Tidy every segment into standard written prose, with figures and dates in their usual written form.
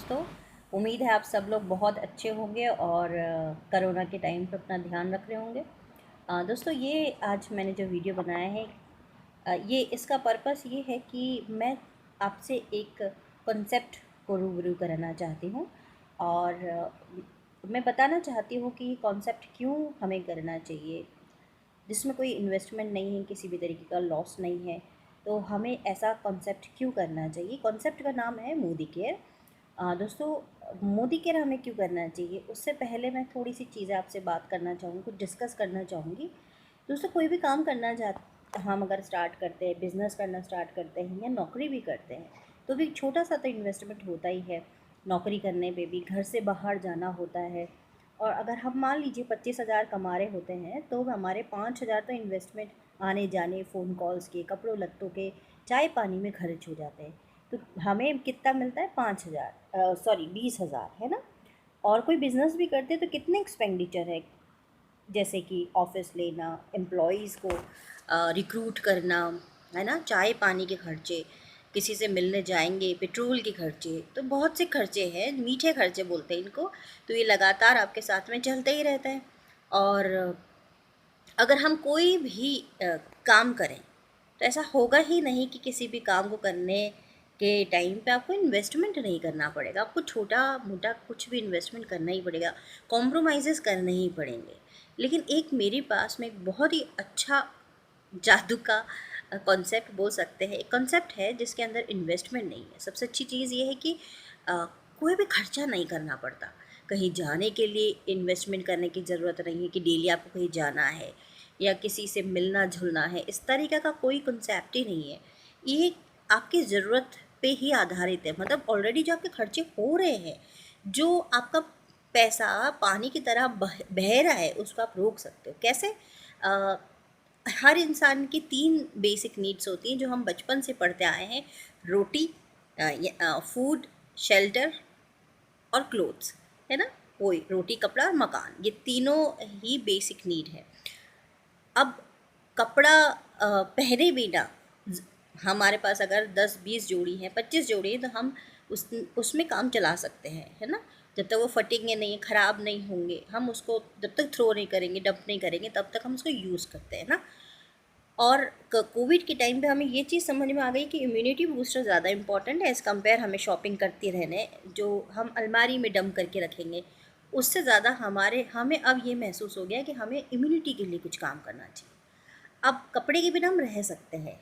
दोस्तों, उम्मीद है आप सब लोग बहुत अच्छे होंगे और कोरोना के टाइम पे अपना ध्यान रख रहे होंगे। दोस्तों, ये आज मैंने जो वीडियो बनाया है, ये इसका पर्पस ये है कि मैं आपसे एक कॉन्सेप्ट को रूबरू कराना चाहती हूँ और मैं बताना चाहती हूँ कि ये कॉन्सेप्ट क्यों हमें करना चाहिए, जिसमें कोई इन्वेस्टमेंट नहीं है, किसी भी तरीके का लॉस नहीं है। तो हमें ऐसा कॉन्सेप्ट क्यों करना चाहिए? कॉन्सेप्ट का नाम है मोदी केयर। दोस्तों, मोदी केयर हमें क्यों करना चाहिए, उससे पहले मैं थोड़ी सी चीज़ें आपसे बात करना चाहूँगी, कुछ डिस्कस करना चाहूँगी। दोस्तों, कोई भी काम करना हम अगर स्टार्ट करते हैं, बिज़नेस करना स्टार्ट करते हैं या नौकरी भी करते हैं, तो भी छोटा सा तो इन्वेस्टमेंट होता ही है। नौकरी करने पे भी घर से बाहर जाना होता है, और अगर हम मान लीजिए 25,000 कमा रहे होते हैं, तो हमारे 5,000 तो इन्वेस्टमेंट आने जाने, फ़ोन कॉल्स के, कपड़ों लत्तों के, चाय पानी में खर्च हो जाते हैं। तो हमें कितना मिलता है? 5,000, सॉरी 20,000, है ना। और कोई बिज़नेस भी करते हैं तो कितने एक्सपेंडिचर है, जैसे कि ऑफिस लेना, एम्प्लॉयज़ को रिक्रूट करना, है ना, चाय पानी के खर्चे, किसी से मिलने जाएंगे, पेट्रोल के खर्चे, तो बहुत से खर्चे हैं, मीठे खर्चे बोलते हैं इनको। तो ये लगातार आपके साथ में चलते ही रहता है। और अगर हम कोई भी काम करें, तो ऐसा होगा ही नहीं कि किसी भी काम को करने के टाइम पे आपको इन्वेस्टमेंट नहीं करना पड़ेगा। आपको छोटा मोटा कुछ भी इन्वेस्टमेंट करना ही पड़ेगा, कॉम्प्रोमाइज़ेस करने ही पड़ेंगे। लेकिन एक मेरे पास में एक बहुत ही अच्छा जादू का कॉन्सेप्ट बोल सकते हैं, एक कॉन्सेप्ट है जिसके अंदर इन्वेस्टमेंट नहीं है। सबसे अच्छी चीज़ ये है कि अ, कोई भी खर्चा नहीं करना पड़ता। कहीं जाने के लिए इन्वेस्टमेंट करने की ज़रूरत नहीं है कि डेली आपको कहीं जाना है या किसी से मिलना जुलना है, इस तरीक़े का कोई कॉन्सेप्ट ही नहीं है। ये आपकी ज़रूरत पे ही आधारित है। मतलब ऑलरेडी जो आपके खर्चे हो रहे हैं, जो आपका पैसा पानी की तरह बह बह रहा है, उसको आप रोक सकते हो। कैसे? अ, हर इंसान की 3 बेसिक नीड्स होती हैं जो हम बचपन से पढ़ते आए हैं। रोटी, फूड, शेल्टर और क्लोथ्स, है ना। वही रोटी, कपड़ा और मकान, ये तीनों ही बेसिक नीड है। अब कपड़ा पहने बिना हमारे पास अगर 10-20 जोड़ी हैं, 25 जोड़ी हैं, तो हम उसमें काम चला सकते हैं, है ना। जब तक वो फटेंगे नहीं, ख़राब नहीं होंगे, हम उसको जब तक थ्रो नहीं करेंगे, डंप नहीं करेंगे, तब तक हम उसको यूज़ करते हैं ना। और कोविड के टाइम पे हमें ये चीज़ समझ में आ गई कि इम्यूनिटी बूस्टर ज़्यादा इंपॉर्टेंट है एज़ कम्पेयर हमें शॉपिंग करते रहने, जो हम अलमारी में डंप करके रखेंगे, उससे ज़्यादा हमें अब ये महसूस हो गया कि हमें इम्यूनिटी के लिए कुछ काम करना चाहिए। अब कपड़े के बिना हम रह सकते हैं,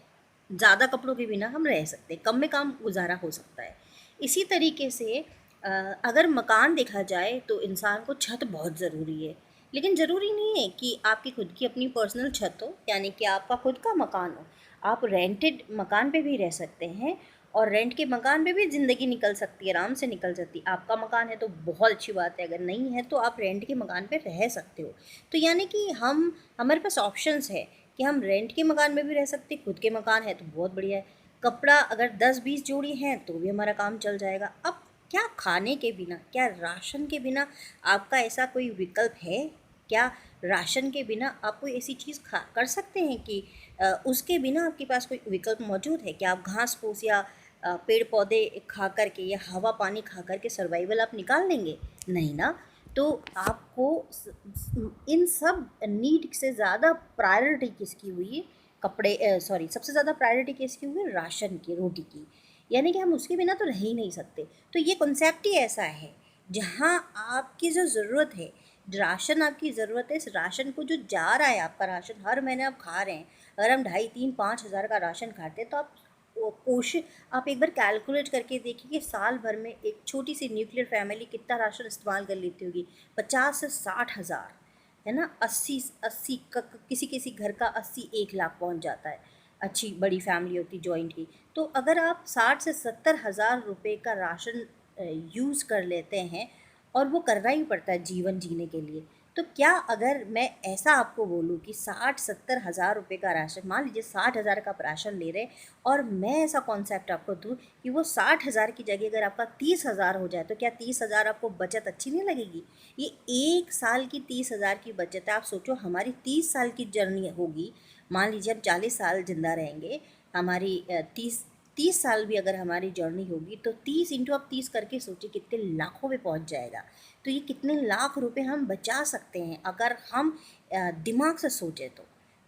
ज़्यादा कपड़ों के बिना हम रह सकते हैं, कम में काम गुजारा हो सकता है। इसी तरीके से अगर मकान देखा जाए तो इंसान को छत बहुत ज़रूरी है। लेकिन ज़रूरी नहीं है कि आपकी खुद की अपनी पर्सनल छत हो, यानी कि आपका खुद का मकान हो। आप रेंटेड मकान पे भी रह सकते हैं, और रेंट के मकान पे भी ज़िंदगी निकल सकती है, आराम से निकल सकती है। आपका मकान है तो बहुत अच्छी बात है, अगर नहीं है तो आप रेंट के मकान पे रह सकते हो। तो यानी कि हमारे पास ऑप्शंस है कि हम रेंट के मकान में भी रह सकते हैं, खुद के मकान है तो बहुत बढ़िया है। कपड़ा अगर 10-20 जोड़ी हैं तो भी हमारा काम चल जाएगा। अब क्या खाने के बिना, क्या राशन के बिना आपका ऐसा कोई विकल्प है? क्या राशन के बिना आप कोई ऐसी चीज़ खा कर सकते हैं कि उसके बिना आपके पास कोई विकल्प मौजूद है? क्या आप घास फूस या पेड़ पौधे खा कर के या हवा पानी खा कर के सर्वाइवल आप निकाल लेंगे? नहीं ना। तो आपको इन सब नीड से ज़्यादा प्रायोरिटी किसकी हुई? कपड़े, सॉरी, सबसे ज़्यादा प्रायोरिटी किसकी हुई? राशन की, रोटी की। यानी कि हम उसके बिना तो रह ही नहीं सकते। तो ये कॉन्सेप्ट ही ऐसा है, जहाँ आपकी जो ज़रूरत है, राशन आपकी ज़रूरत है, इस राशन को जो जा रहा है, आपका राशन हर महीने आप खा रहे हैं, अगर हम 2,500-5,000 का राशन खाते हैं, तो आप एक बार कैलकुलेट करके देखिए कि साल भर में एक छोटी सी न्यूक्लियर फैमिली कितना राशन इस्तेमाल कर लेती होगी। 50 से 60,000, है ना। 80 का किसी किसी घर का 80-1 लाख पहुंच जाता है, अच्छी बड़ी फैमिली होती जॉइंट की। तो अगर आप 60 से 70,000 रुपये का राशन यूज़ कर लेते हैं, और वो करना ही पड़ता है जीवन जीने के लिए, तो क्या अगर मैं ऐसा आपको बोलूँ कि 60-70 हज़ार रुपये का राशन, मान लीजिए 60,000 का आप राशन ले रहे हैं, और मैं ऐसा कॉन्सेप्ट आपको दूँ कि वो 60,000 की जगह अगर आपका 30,000 हो जाए, तो क्या 30,000 आपको बचत अच्छी नहीं लगेगी? ये 1 साल की 30,000 की बचत है। आप सोचो, हमारी 30 साल की जर्नी होगी। मान लीजिए हम 40 साल ज़िंदा रहेंगे, हमारी 30 30 साल भी अगर हमारी जर्नी होगी तो 30 इंटू आप 30 करके सोचिए कितने लाखों में पहुंच जाएगा। तो ये कितने लाख रुपए हम बचा सकते हैं अगर हम दिमाग से सोचें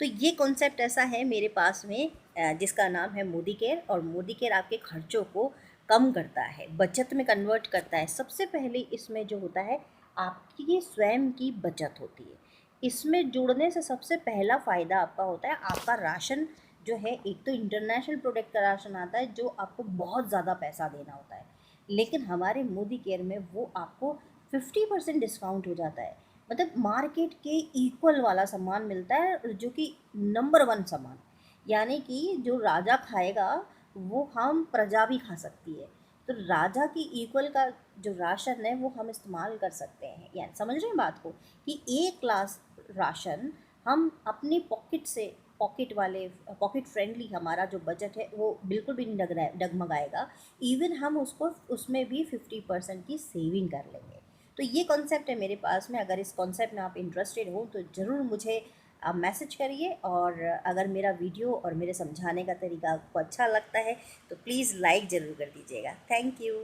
तो ये कॉन्सेप्ट ऐसा है मेरे पास में जिसका नाम है मोदी केयर। और मोदी केयर आपके खर्चों को कम करता है, बचत में कन्वर्ट करता है। सबसे पहले इसमें जो होता है आपकी स्वयं की बचत होती है। इसमें जुड़ने से सबसे पहला फ़ायदा आपका होता है आपका राशन जो है, एक तो इंटरनेशनल प्रोडक्ट का राशन आता है जो आपको बहुत ज़्यादा पैसा देना होता है, लेकिन हमारे मोदी केयर में वो आपको 50% डिस्काउंट हो जाता है। मतलब मार्केट के इक्वल वाला सामान मिलता है जो कि नंबर 1 सामान, यानी कि जो राजा खाएगा वो हम प्रजा भी खा सकती है। तो राजा की इक्वल का जो राशन है वो हम इस्तेमाल कर सकते हैं। यानी समझ रहे हैं बात को, कि एक ग्लास राशन हम अपनी पॉकेट से, पॉकेट फ्रेंडली हमारा जो बजट है वो बिल्कुल भी नहीं डगमगाएगा। इवन हम उसको उसमें भी 50% की सेविंग कर लेंगे। तो ये कॉन्सेप्ट है मेरे पास में। अगर इस कॉन्सेप्ट में आप इंटरेस्टेड हो तो ज़रूर मुझे आप मैसेज करिए। और अगर मेरा वीडियो और मेरे समझाने का तरीका आपको अच्छा लगता है तो प्लीज़ लाइक ज़रूर कर दीजिएगा। Thank you.